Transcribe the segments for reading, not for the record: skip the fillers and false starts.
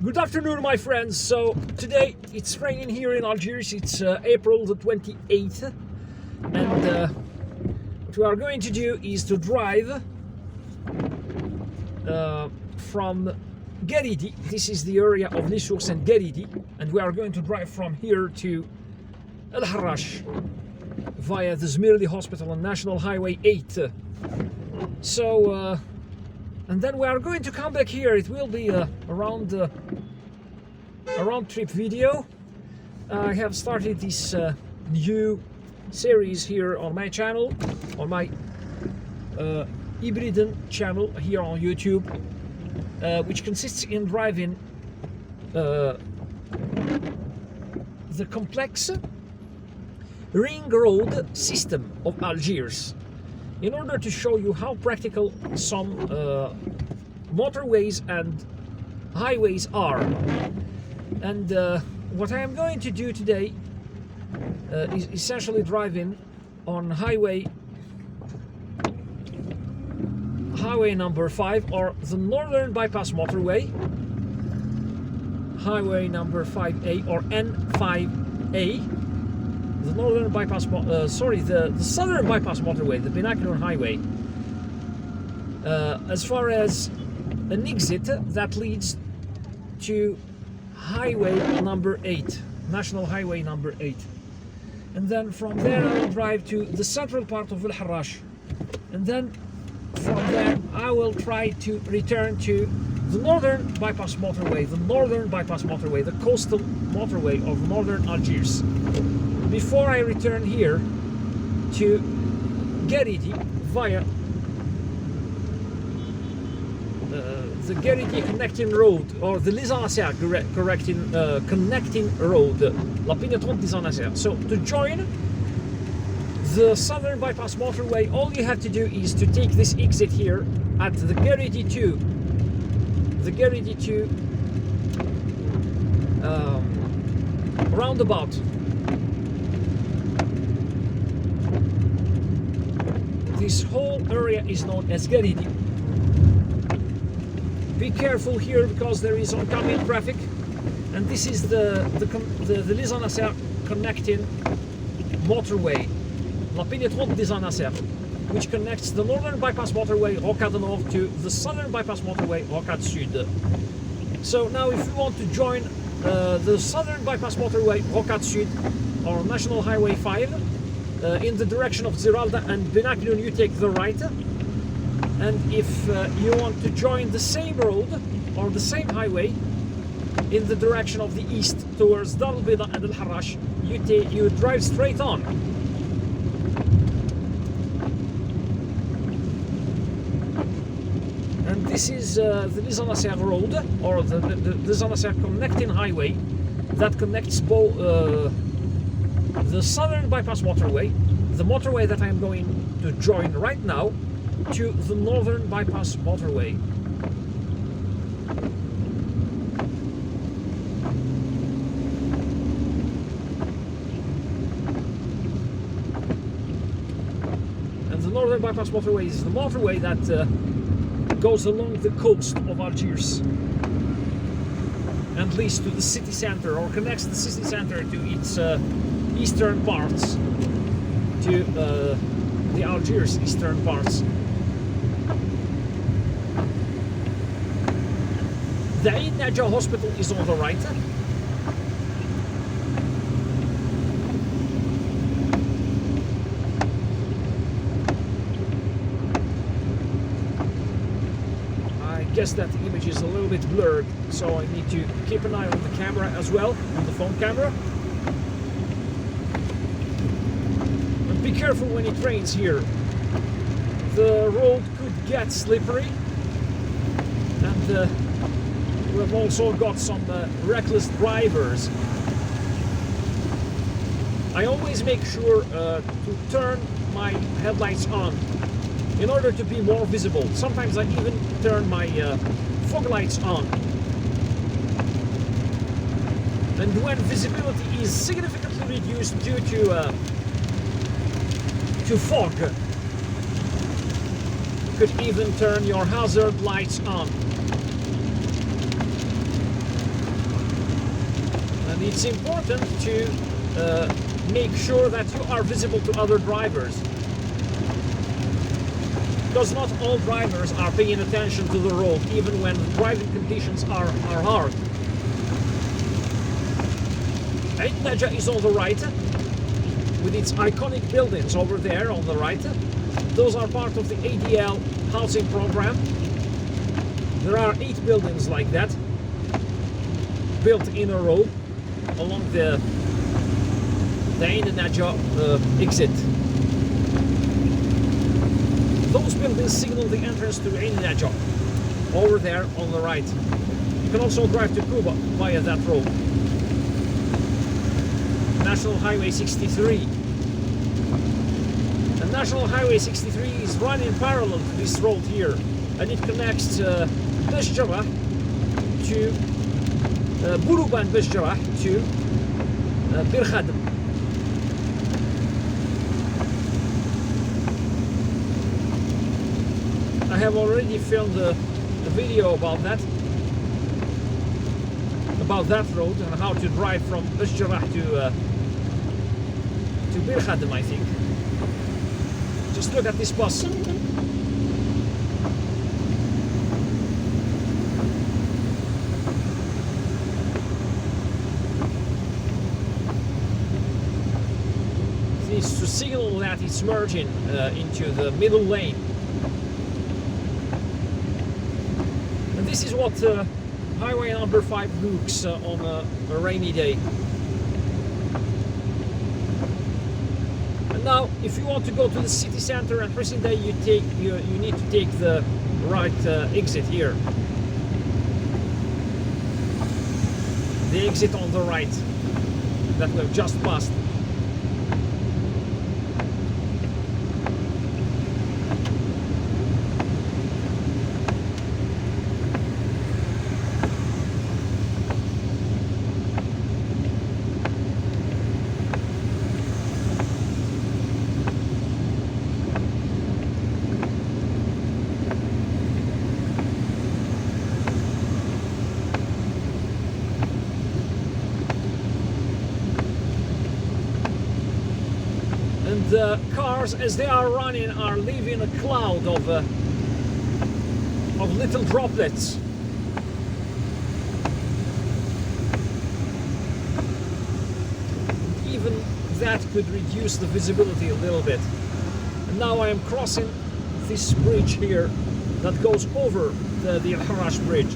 Good afternoon, my friends. So today it's raining here in Algiers. It's April the 28th, and what we are going to do is to drive from Garidi. This is the area of Les Anassers and Garidi, and we are going to drive from here to الحراش via the Zmirli Hospital on National Highway 8. So and then we are going to come back here. It will be a round trip video. I have started this new series here on my channel, on my Hybriden channel here on YouTube, which consists in driving the complex ring road system of Algiers, in order to show you how practical some motorways and highways are. And what I am going to do today is essentially driving on highway number 5, or the Northern Bypass Motorway, highway number 5A or N5A. The Northern Bypass, the Southern Bypass Motorway, the Binaculum Highway, as far as an exit that leads to highway number 8, National Highway number 8. And then from there I will drive to the central part of الحراش, and then from there I will try to return to the Northern Bypass Motorway, the coastal motorway of Northern Algiers, before I return here to Garidi via the Garidi Connecting Road, or the Les Anassers Connecting Road, La Pénétrante des Anassers. So to join the Southern Bypass Motorway, all you have to do is to take this exit here at the Garidi II. The Garidi II roundabout. This whole area is known as Garidi. Be careful here because there is oncoming traffic, and this is the Les Anassers Connecting Motorway, La Pénétrante des Anassers, which connects the Northern Bypass Motorway Rocade Nord to the Southern Bypass Motorway Rocade Sud. So now if you want to join the Southern Bypass Motorway Rocade Sud, or National Highway 5, in the direction of Ziralda and Binaculum, you take the right. And if you want to join the same road or the same highway in the direction of the east towards Dar al-Bida and al-Harrash, you drive straight on. And this is the Les Anassers Road, or the Les Anassers Connecting Highway, that connects both the Southern Bypass Motorway, the motorway that I am going to join right now, to the Northern Bypass Motorway. And the Northern Bypass Motorway is the motorway that goes along the coast of Algiers and leads to the city center, or connects the city center to its eastern parts, to the Algiers eastern parts. The Oued Ouchayah Hospital is on the right. I guess that the image is a little bit blurred, so I need to keep an eye on the camera as well, on the phone camera. And be careful when it rains here. The road could get slippery, and we've also got some reckless drivers. I always make sure to turn my headlights on in order to be more visible. Sometimes I even turn my fog lights on. And when visibility is significantly reduced due to fog, you could even turn your hazard lights on. it's important to make sure that you are visible to other drivers, because not all drivers are paying attention to the road, even when the driving conditions are hard. Oued Ouchayah is on the right, with its iconic buildings over there on the right. Those are part of the ADL housing program. There are 8 buildings like that, built in a row along the Oued Ouchayah exit. Those buildings signal the entrance to Oued Ouchayah, over there on the right. You can also drive to Cuba via that road. National Highway 63. And National Highway 63 is running parallel to this road here, and it connects Bychjarah to Buruban Bychjarah to Bir Khadim. I have already filmed a video about that road and how to drive from Bychjarah to Bir Khadim, I think. Just look at this bus. It needs to signal that it's merging into the middle lane. And this is what highway number 5 looks on a rainy day. And now, if you want to go to the city center and Present Day, you need to take the right exit here. The exit on the right that we've just passed. The cars, as they are running, are leaving a cloud of little droplets. Even that could reduce the visibility a little bit. And now I am crossing this bridge here that goes over the Harrach bridge.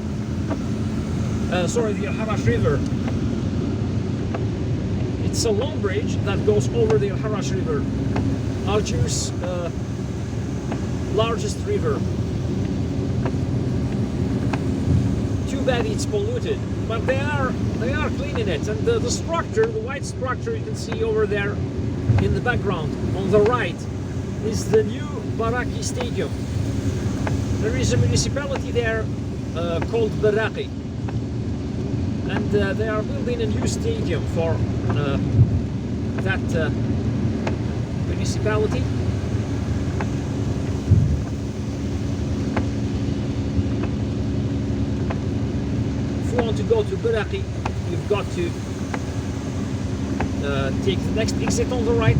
Sorry, the Harrach river. It's a long bridge that goes over the Harrach river, Algiers' largest river. Too bad it's polluted, but they are cleaning it. And the structure, the white structure you can see over there in the background on the right, is the new Baraki Stadium. There is a municipality there called Baraki, and they are building a new stadium for that municipality. If you want to go to Baraki, you've got to take the next exit on the right.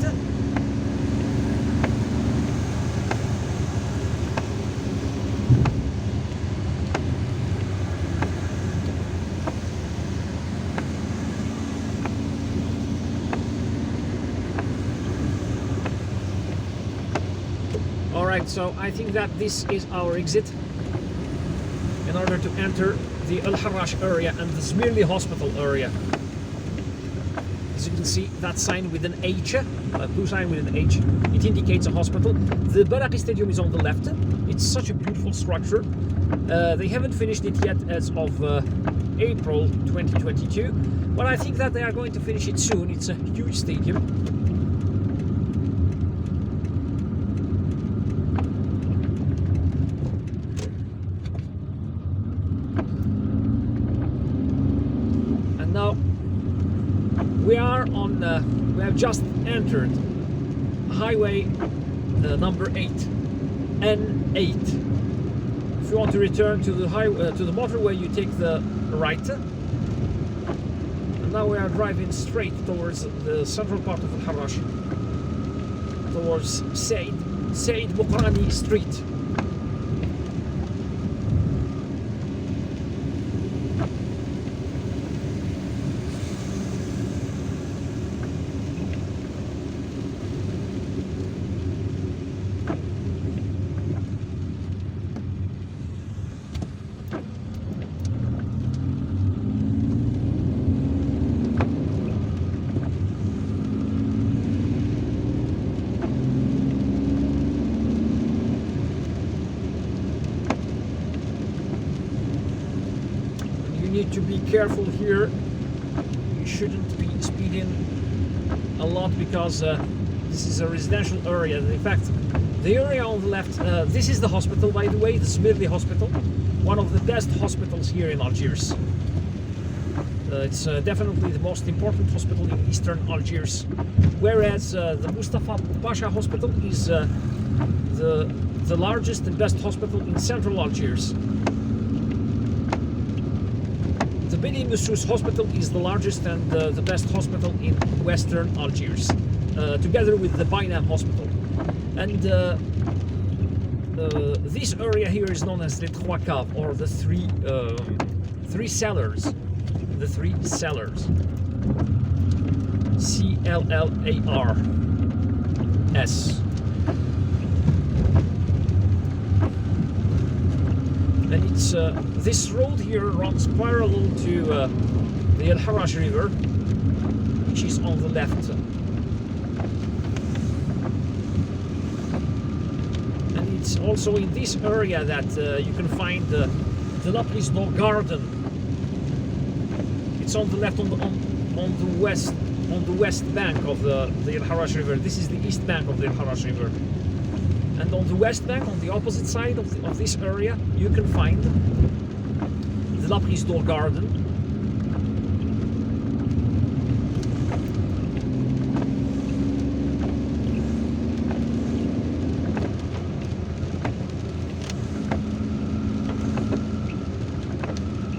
Alright, so I think that this is our exit in order to enter the Al Harrach area and the Zmirli hospital area. As you can see, that sign with an H, a blue sign with an H, it indicates a hospital. The Baraki Stadium is on the left. It's such a beautiful structure. They haven't finished it yet as of April 2022, but I think that they are going to finish it soon. It's a huge stadium. Now we are on. We have just entered highway number 8, N8. If you want to return to the highway, to the motorway, you take the right. Now we are driving straight towards the central part of الحراش, towards Said Bukrani Street. Need to be careful here. You shouldn't be speeding a lot because this is a residential area. In fact, the area on the left, this is the hospital, by the way, the Smirli Hospital, one of the best hospitals here in Algiers. It's definitely the most important hospital in eastern Algiers, whereas the Mustafa Pasha Hospital is the largest and best hospital in central Algiers. The Beni Moussous Hospital is the largest and the best hospital in western Algiers, together with the Bainam Hospital. And this area here is known as Les Trois Caves, or the three cellars. The three cellars. C-L-L-A-R-S. And it's this road here runs parallel to the Harrach river, which is on the left. And it's also in this area that you can find the Lapis d'Or garden. It's on the left, on the west bank of the Harrach river. This is the east bank of the Harrach river. And on the west bank, on the opposite side of this area, you can find the Lapis d'Or garden.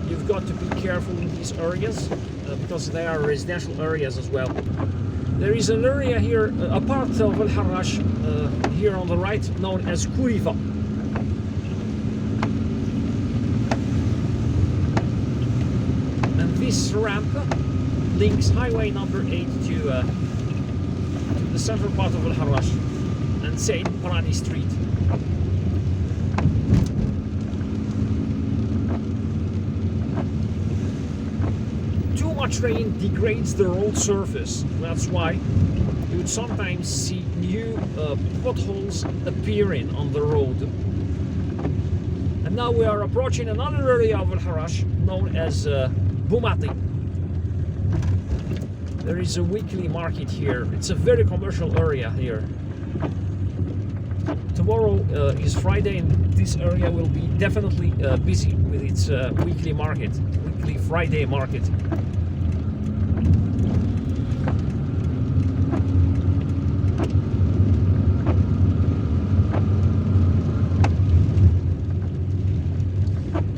You've got to be careful in these areas because they are residential areas as well. There is an area here, a part of الحراش here on the right, known as Kurifa. And this ramp links highway number 8 to the central part of الحراش and Said Bukrani Street. Too much rain degrades the road surface. That's why you would sometimes see new potholes appearing on the road. And now we are approaching another area of الحراش known as Boumati. There is a weekly market here. It's a very commercial area here. Tomorrow is Friday and this area will be definitely busy with its weekly market, weekly Friday market.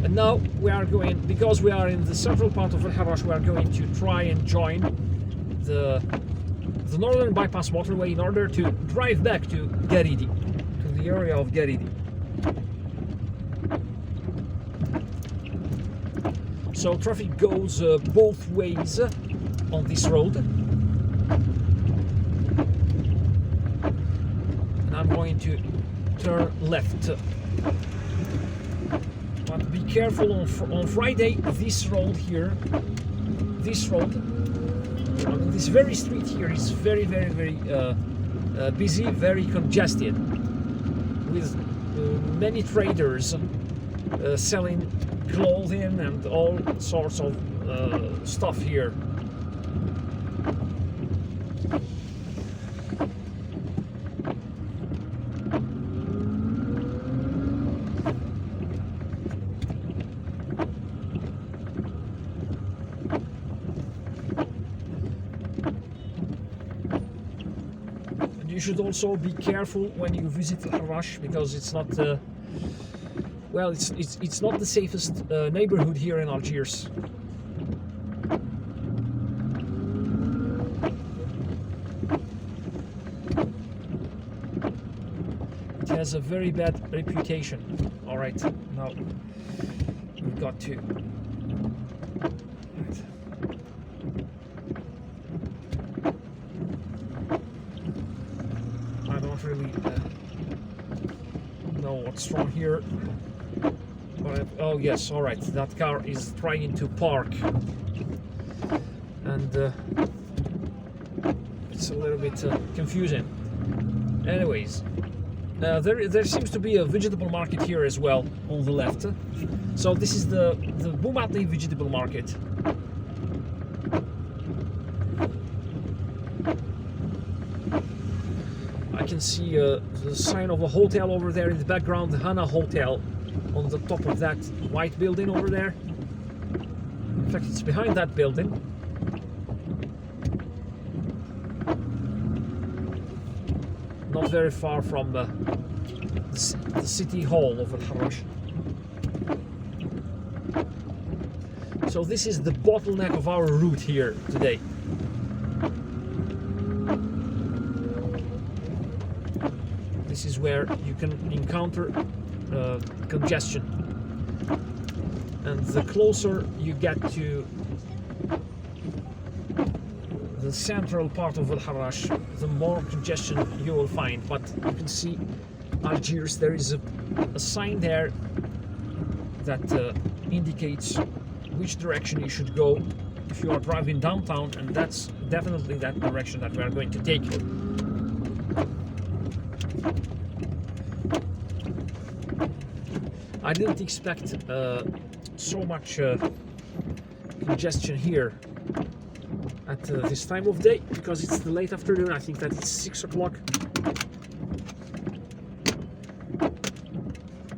And now we are going, because we are in the central part of الحراش, we are going to try and join the northern bypass motorway in order to drive back to Garidi, to the area of Garidi. So traffic goes both ways on this road. And I'm going to turn left. But be careful on Friday, this road here, this road, this very street here is very busy, very congested, with many traders selling clothing and all sorts of stuff here. You should also be careful when you visit Harrach, because it's not well, it's not the safest neighborhood here in Algiers. has a very bad reputation. All right, now we've got to. I don't really know what's wrong here. But, oh yes, all right. That car is trying to park, and it's a little bit confusing. Anyways, there seems to be a vegetable market here as well on the left. So this is the Boumati vegetable market. I can see the sign of a hotel over there in the background, the Hana Hotel, on the top of that white building over there. In fact, it's behind that building. Not very far from the city hall of Al-Harrash. So this is the bottleneck of our route here today. This is where you can encounter congestion, and the closer you get to the central part of Al-Harrash, the more congestion you will find. But you can see Algiers, there is a sign there that indicates which direction you should go if you are driving downtown, and that's definitely that direction that we are going to take. I didn't expect so much congestion here at this time of day, because it's the late afternoon. I think that it's 6 o'clock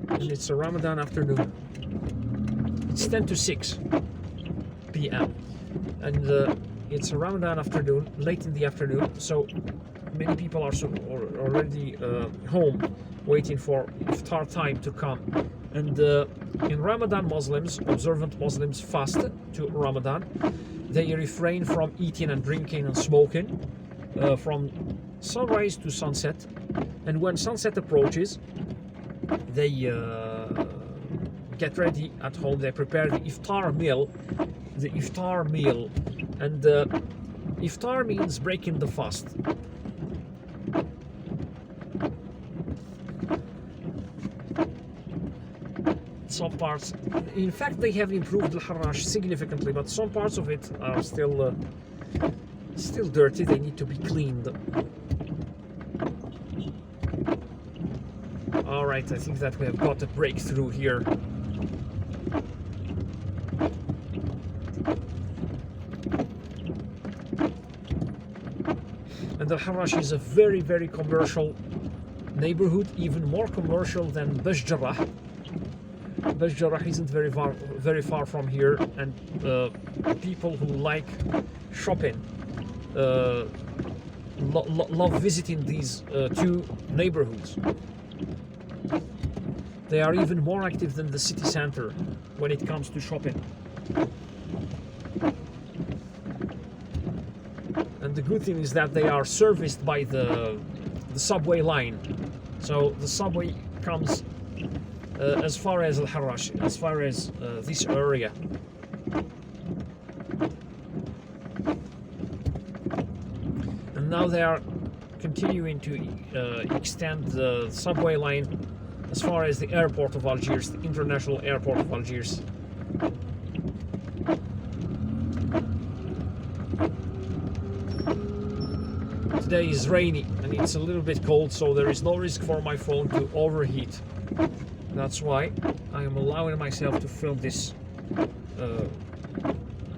and it's a Ramadan afternoon. It's 10 to 6 p.m. and it's a Ramadan afternoon, late in the afternoon, so many people are already home waiting for iftar time to come. And in Ramadan, observant Muslims fast to Ramadan. They refrain from eating and drinking and smoking from sunrise to sunset. And when sunset approaches, they get ready at home. They prepare the iftar meal. And iftar means breaking the fast. Some parts, in fact, they have improved Al-Harrash significantly, but some parts of it are still dirty. They need to be cleaned. All right, I think that we have got a breakthrough here. And Al-Harrash is a very, very commercial neighborhood, even more commercial than Bajjarah. Bajjarah isn't very far from here, and people who like shopping love visiting these two neighborhoods. They are even more active than the city center when it comes to shopping. And the good thing is that they are serviced by the subway line. So the subway comes as far as Al-Harrash, as far as this area. And now they are continuing to extend the subway line as far as the airport of Algiers, the international airport of Algiers. Today is rainy and it's a little bit cold, so there is no risk for my phone to overheat. That's why I am allowing myself to film this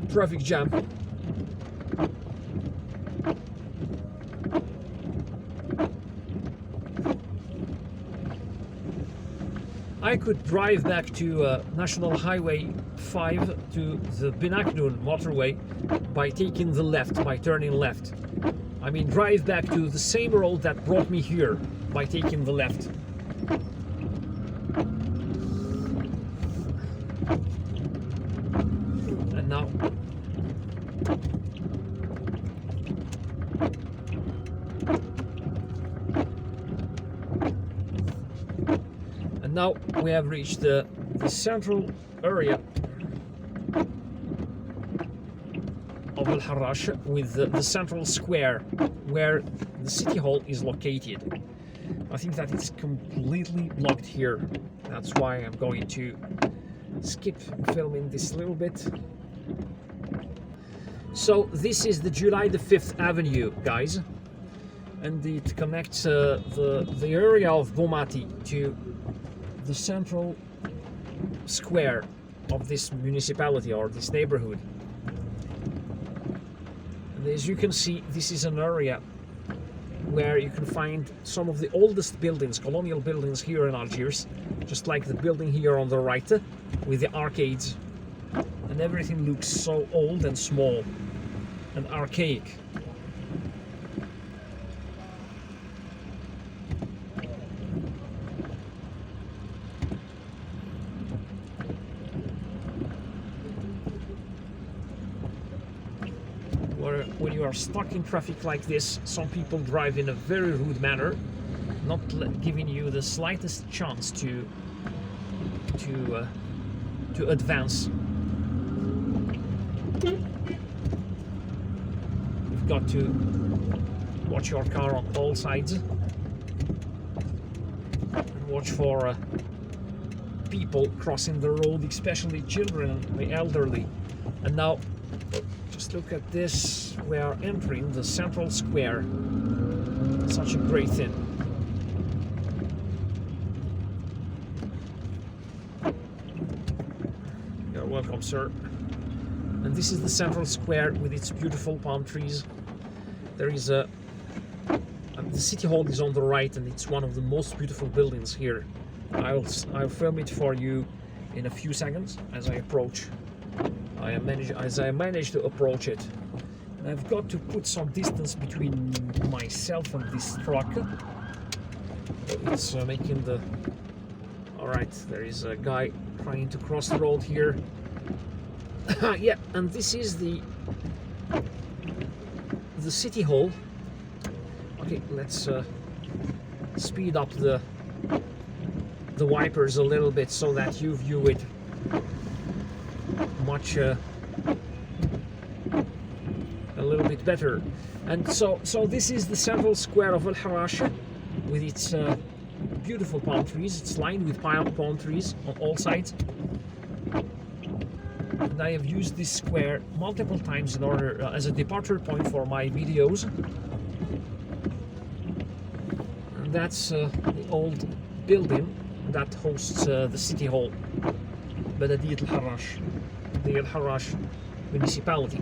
traffic jam. I could drive back to National Highway 5 to the Binaknoun motorway by taking the left, by turning left. I mean, drive back to the same road that brought me here by taking the left. And now Now we have reached the central area of Al-Harrash with the central square where the city hall is located. I think that it's completely blocked here. That's why I'm going to skip filming this little bit. So this is the July the 5th Avenue, guys, and it connects the area of Bomati to the central square of this municipality or this neighborhood. And as you can see, this is an area where you can find some of the oldest buildings, colonial buildings here in Algiers, just like the building here on the right with the arcades, and everything looks so old and small and archaic. When you are stuck in traffic like this, some people drive in a very rude manner, not giving you the slightest chance to advance. You've got to watch your car on all sides and watch for people crossing the road, especially children and the elderly. And now, just look at this, we are entering the central square. Such a great thing. You're welcome, sir. And this is the central square with its beautiful palm trees. There is the city hall is on the right, and it's one of the most beautiful buildings here. I'll film it for you in a few seconds as I approach. As I manage to approach it. And I've got to put some distance between myself and this truck. It's making the... Alright, there is a guy trying to cross the road here. Yeah, and this is the city hall. Okay, let's speed up the wipers a little bit so that you view it much a little bit better. And so this is the central square of Al-Harrash with its beautiful palm trees. It's lined with palm trees on all sides, and I have used this square multiple times in order as a departure point for my videos. And that's the old building that hosts the city hall, Garidi Al-Harrash, the Al-Harrash municipality.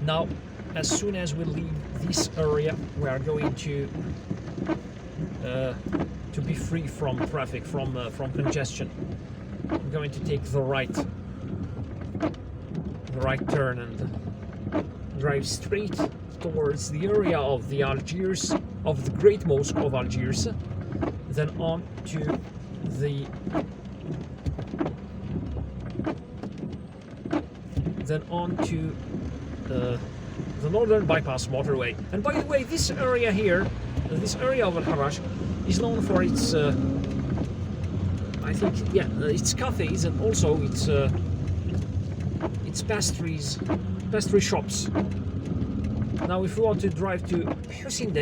Now, as soon as we leave this area, we are going to be free from traffic, from congestion. I'm going to take the right turn and drive straight towards the area of the Algiers, of the Great Mosque of Algiers, then on to the the northern bypass motorway. And by the way, this area here, this area of Al-Harrash, is known for its, I think, yeah, its cafes and also its pastry shops. Now, if you want to drive to Hussein,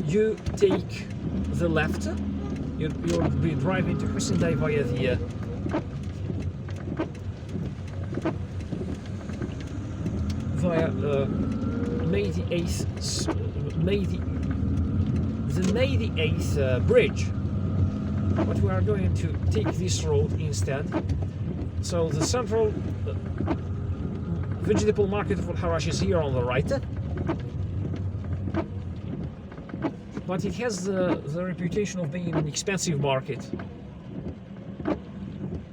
you take the left. You'll be driving to Hussein via the May the 8th bridge, but we are going to take this road instead. So the central vegetable market of Al-Harrash is here on the right, but it has the reputation of being an expensive market.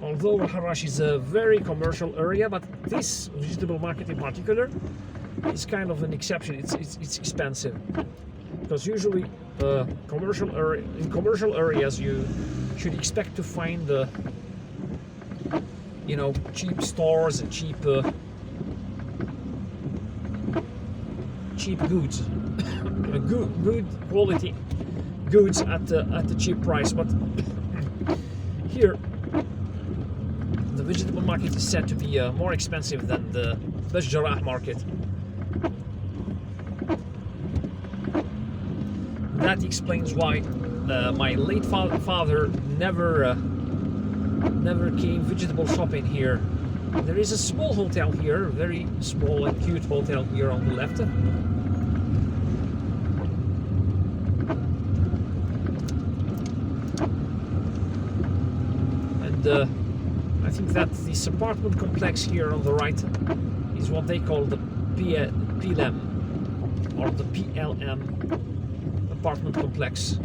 Although Al-Harrash is a very commercial area, but this vegetable market in particular is kind of an exception. It's expensive because usually in commercial areas you should expect to find cheap stores and cheap goods, good quality goods at a cheap price. But here the vegetable market is said to be more expensive than the Harrach market. That explains why my late father never came vegetable shopping here. There is a small hotel here, very small and cute hotel here on the left. And I think that this apartment complex here on the right is what they call the PLM or the PLM apartment complex.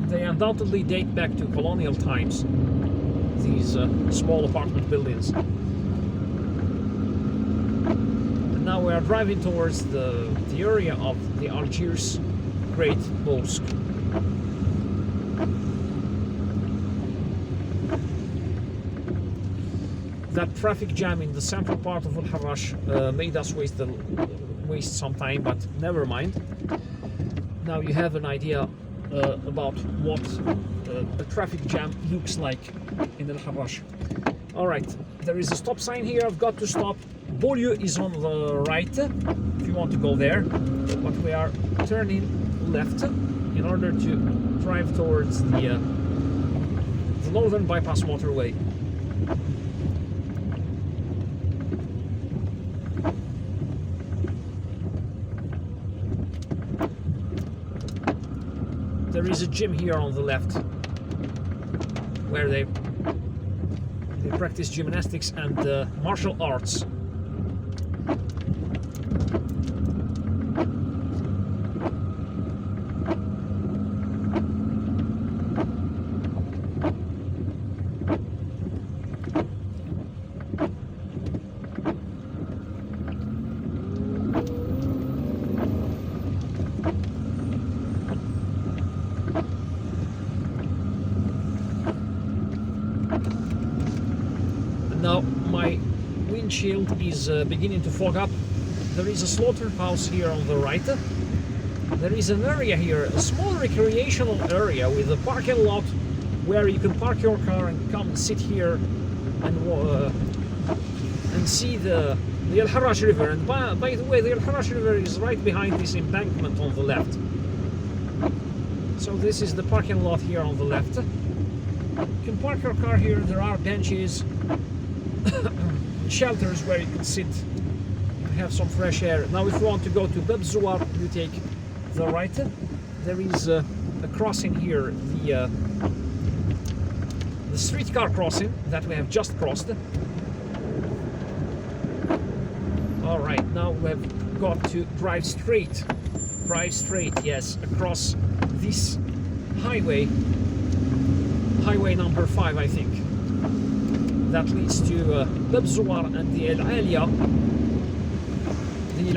They undoubtedly date back to colonial times, these small apartment buildings. And now we are driving towards the area of the Algiers Great Mosque. That traffic jam in the central part of Harrach made us waste some time, but never mind. Now you have an idea about what the traffic jam looks like in Harrach. Alright, there is a stop sign here. I've got to stop. Beaulieu is on the right if you want to go there, but we are turning left in order to drive towards the northern Bypass Motorway. There is a gym here on the left where they practice gymnastics and martial arts. Now my windshield is beginning to fog up. There is a slaughterhouse here on the right. There is an area here, a small recreational area with a parking lot where you can park your car and come and sit here and see the Harrach River. And by the way, the Harrach River is right behind this embankment on the left. So this is the parking lot here on the left. You can park your car here. There are benches, shelters where you can sit and have some fresh air. Now if you want to go to Bab Zouar, you take the right. There is a crossing here, the streetcar crossing that we have just crossed. Alright, now we've got to drive straight, yes, across this highway number 5, I think, that leads to Bab Zouar and the El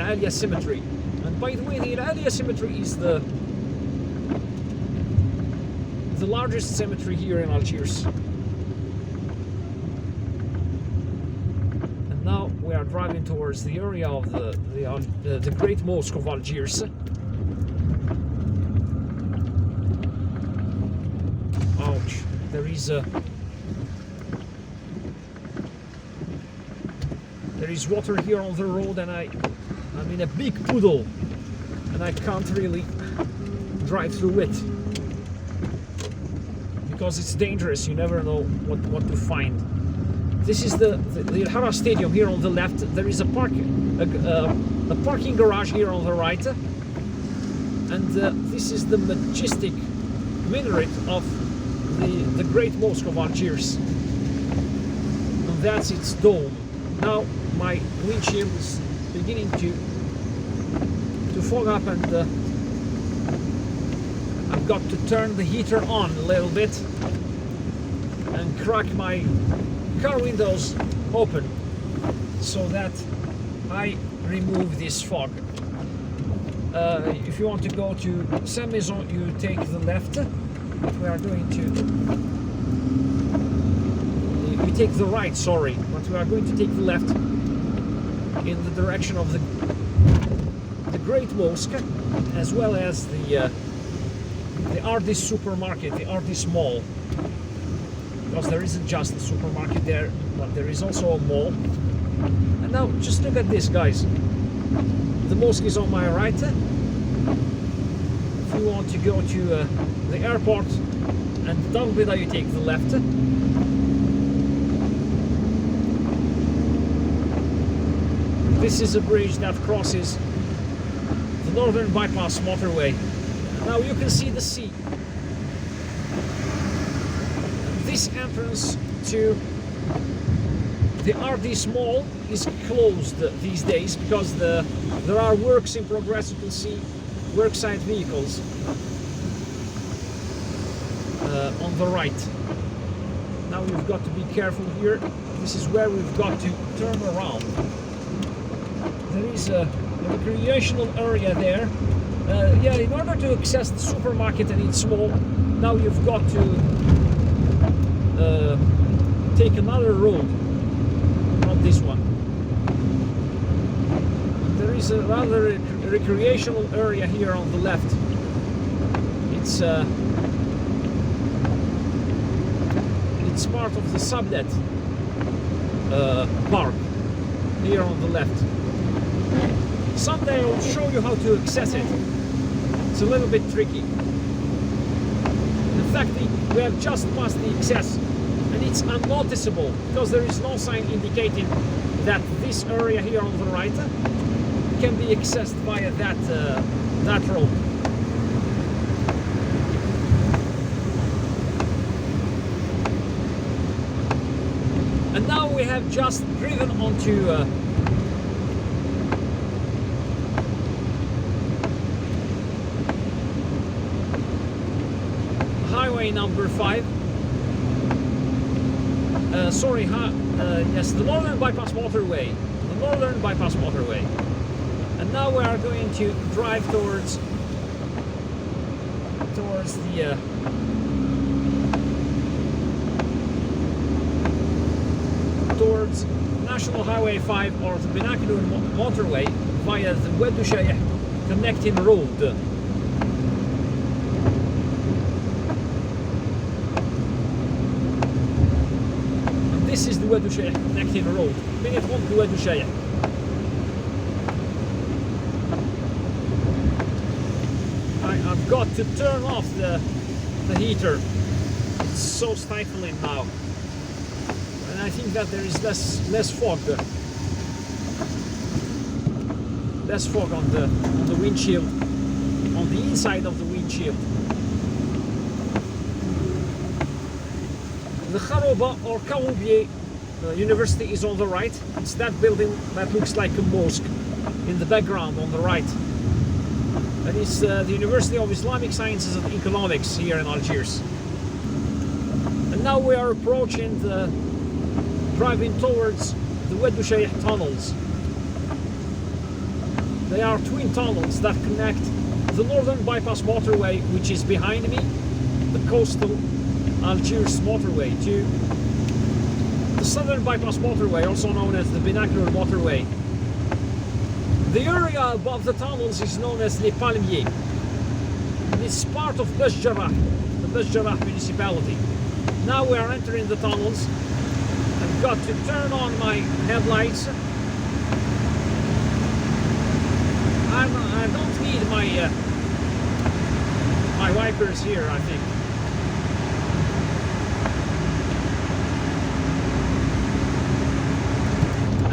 Alia Cemetery. And by the way, the El Alia Cemetery is the largest cemetery here in Algiers. And now we are driving towards the area of the Great Mosque of Algiers. Ouch! There is water here on the road, and I'm in a big puddle, and I can't really drive through it because it's dangerous. You never know what to find. This is the Harrach Stadium here on the left. There is a parking garage here on the right, and this is the majestic minaret of the Great Mosque of Algiers, and that's its dome. Now my windshield is beginning to fog up, and I've got to turn the heater on a little bit and crack my car windows open so that I remove this fog. If you want to go to Saint-Maison, you take the left, but we are going to... We take the right, sorry, but we are going to take the left in the direction of the Great Mosque, as well as the Harrach supermarket, the Harrach mall, because there isn't just a supermarket there, but there is also a mall. And now just look at this, guys. The mosque is on my right. If you want to go to the airport and Dalbida, you take the left. This is a bridge that crosses the northern bypass motorway. Now you can see the sea. This entrance to the Harrach mall is closed these days because there are works in progress. You can see worksite vehicles on the right. Now you've got to be careful here. This is where we've got to turn around. There is a recreational area there. Yeah, in order to access the supermarket and its mall, now you've got to take another road, not this one. There is a rather recreational area here on the left. It's part of the sublet park here on the left. Someday I'll show you how to access it. It's a little bit tricky. In fact, we have just passed the access, and it's unnoticeable because there is no sign indicating that this area here on the right can be accessed via that road. And now we have just driven onto highway number 5. Yes, the northern bypass motorway. The northern bypass motorway. And now we are going to drive towards the towards National Highway 5 or the Bypass Motorway via the Oued Ouchayah Connecting Road. This is the Oued Ouchayah Connecting Road. Minute one to Oued Ouchayah. I've got to turn off the heater. It's so stifling now. And I think that there is less fog. Less fog on the windshield, on the inside of the windshield. The Kharoba or Karoubier University is on the right. It's that building that looks like a mosque in the background on the right. And it's the University of Islamic Sciences and Economics here in Algiers. And now we are approaching driving towards the Oued Ouchayah tunnels. They are twin tunnels that connect the northern bypass motorway, which is behind me, the coastal Algiers motorway, to the southern bypass motorway, also known as the Bypass Motorway. The area above the tunnels is known as Les Palmiers. It's part of Basjarah, the Basjarah municipality. Now we are entering the tunnels. I've got to turn on my headlights. I don't need my wipers here, I think.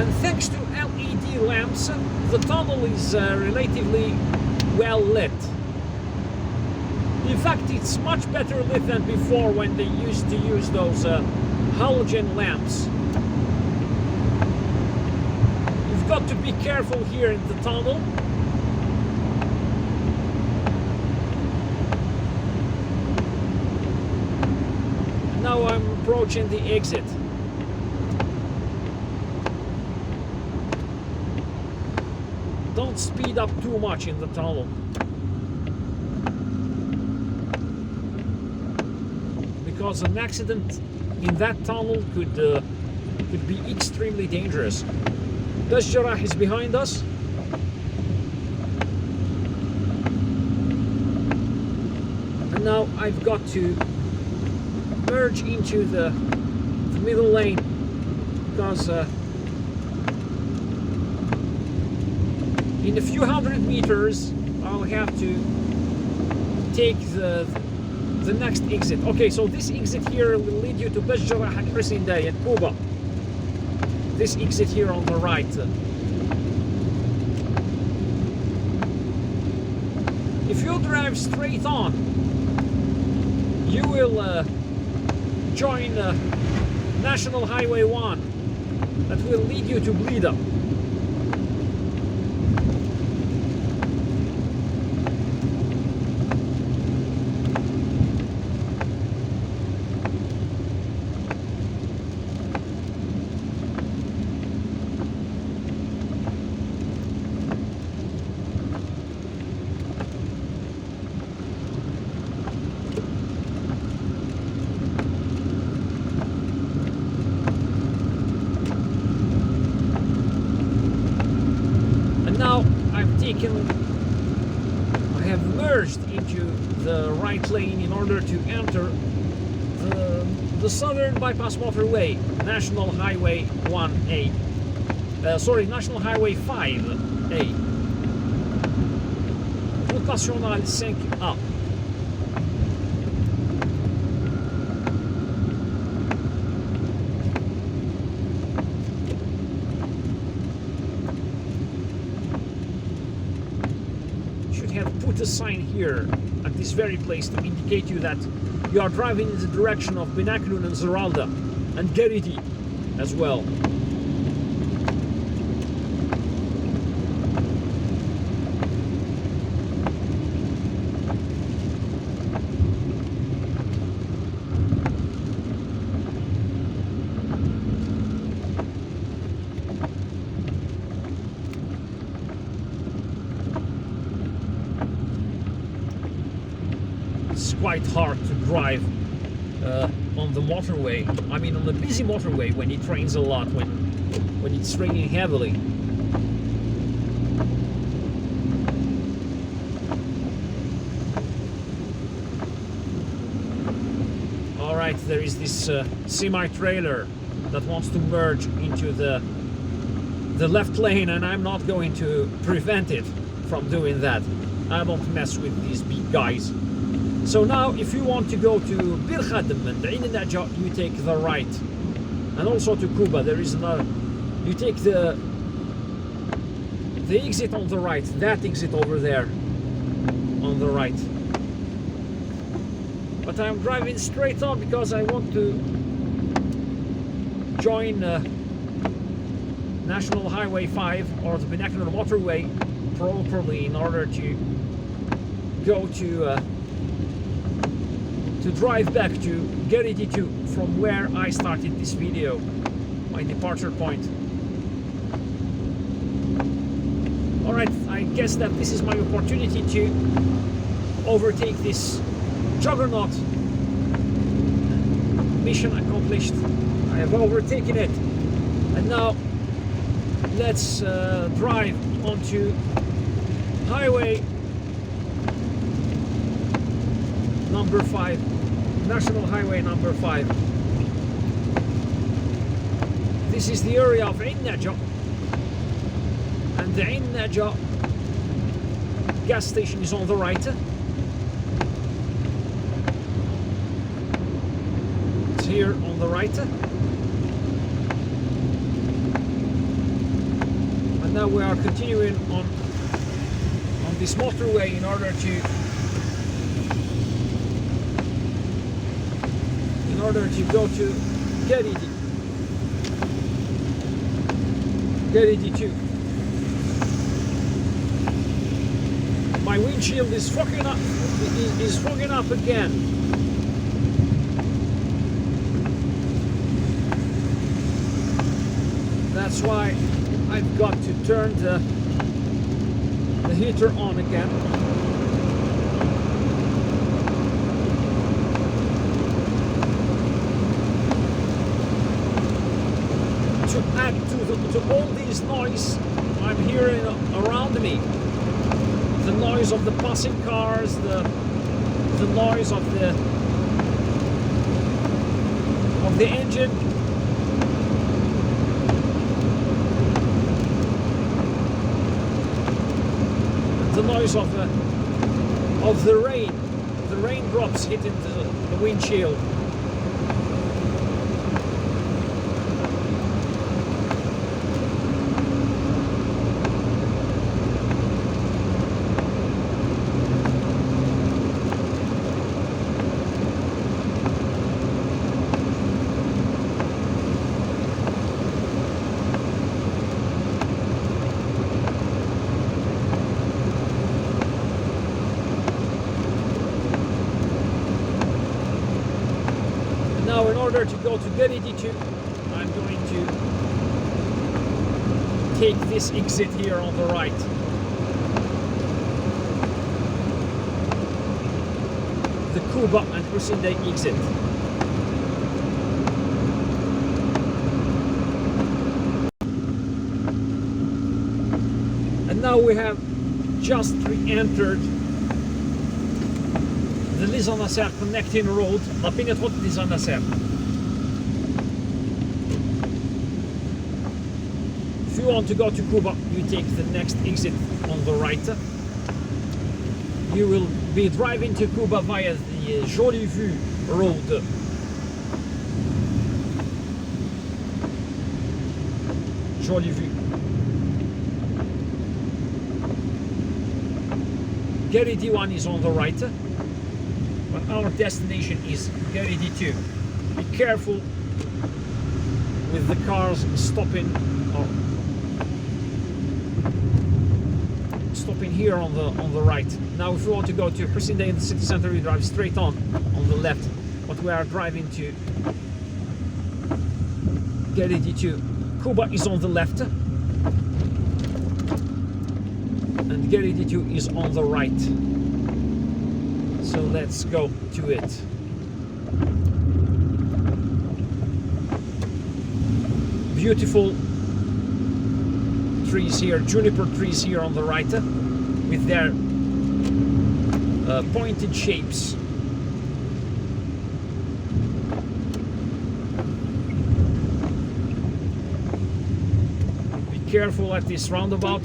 And thanks to LED lamps, the tunnel is relatively well lit. In fact, it's much better lit than before when they used to use those halogen lamps. You've got to be careful here in the tunnel now I'm approaching the exit. Don't speed up too much in the tunnel, because an accident in that tunnel could be extremely dangerous. Harrach is behind us. And now I've got to merge into the middle lane, because in a few hundred meters I'll have to take the next exit. Okay, so this exit here will lead you to Harrach and Hussein and Kuba. This exit here on the right. If you drive straight on, you will join National Highway 1 that will lead you to Blida. I have merged into the right lane in order to enter the southern bypass motorway, National Highway 1A. National Highway 5A. Route nationale 5A. Put a sign here at this very place to indicate you that you are driving in the direction of Benaklun and Zeralda and Garidi as well. It's quite hard to drive on the motorway. I mean, on the busy motorway when it rains a lot, when it's raining heavily. All right, there is this semi-trailer that wants to merge into the left lane, and I'm not going to prevent it from doing that. I don't mess with these big guys. So now, if you want to go to Bir Khadem and Ain Najah, you take the right, and also to Kuba. There is another. You take the exit on the right. That exit over there, on the right. But I'm driving straight on because I want to join National Highway 5 or the Benaklun Motorway properly in order to go to drive back to Garidi II from where I started this video, my departure point. Alright, I guess that this is my opportunity to overtake this juggernaut. Mission accomplished. I have overtaken it. And now let's drive onto highway number 5, National Highway number 5. This is the area of Ain Najah, and the Ain Najah gas station is on the right. It's here on the right. And now we are continuing on this motorway in order to go to Garidi. Garidi II. My windshield is fogging up again. That's why I've got to turn the heater on again. To add to all this noise I'm hearing around me, the noise of the passing cars, the noise of the engine, the noise of the rain, the raindrops hitting the windshield. Now, in order to go to Garidi II, I'm going to take this exit here on the right. The Kuba and Husinde exit. And now we have just re-entered the Les Anassers Connecting Road, la pénétrante des Anassers. If you want to go to Cuba, you take the next exit on the right. You will be driving to Cuba via the Jolie Vue road. Jolie Vue. Garidi I is on the right. But our destination is Garidi II. Be careful with the cars stopping here on the right. Now, if you want to go to Husinde in the city center, you drive straight on the left. But we are driving to Garidi II. Cuba is on the left, and Garidi II is on the right. So let's go to it. Beautiful trees here, juniper trees here on the right, with their pointed shapes. Be careful at this roundabout.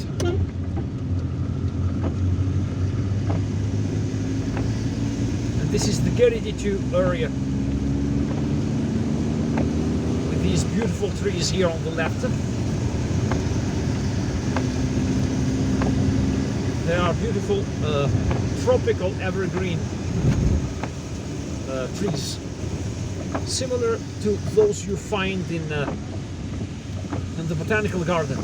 This is the Garidi II area with these beautiful trees here on the left. They are beautiful tropical evergreen trees, similar to those you find in the botanical garden.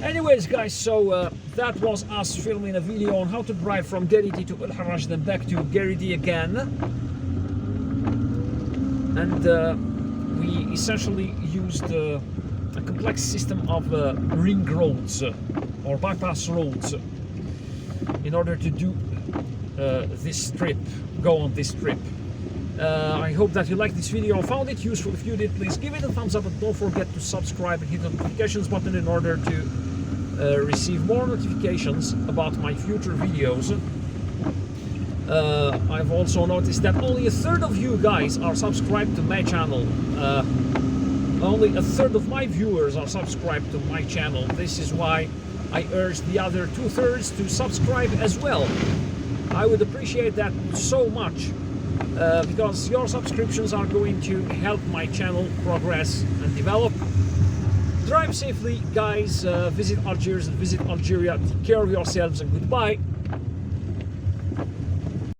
Anyways, guys, so that was us filming a video on how to drive from Garidi to Harrach, then back to Garidi again. And we essentially used a complex system of ring roads or bypass roads in order to do this trip, go on this trip. I hope that you liked this video and found it useful. If you did, please give it a thumbs up and don't forget to subscribe and hit the notifications button in order to receive more notifications about my future videos. I've also noticed that only a third of you guys are subscribed to my channel. Only a third of my viewers are subscribed to my channel. This is why I urge the other 2/3 to subscribe as well. I would appreciate that so much, because your subscriptions are going to help my channel progress and develop. Drive safely, guys. Visit Algiers and visit Algeria. Take care of yourselves and goodbye.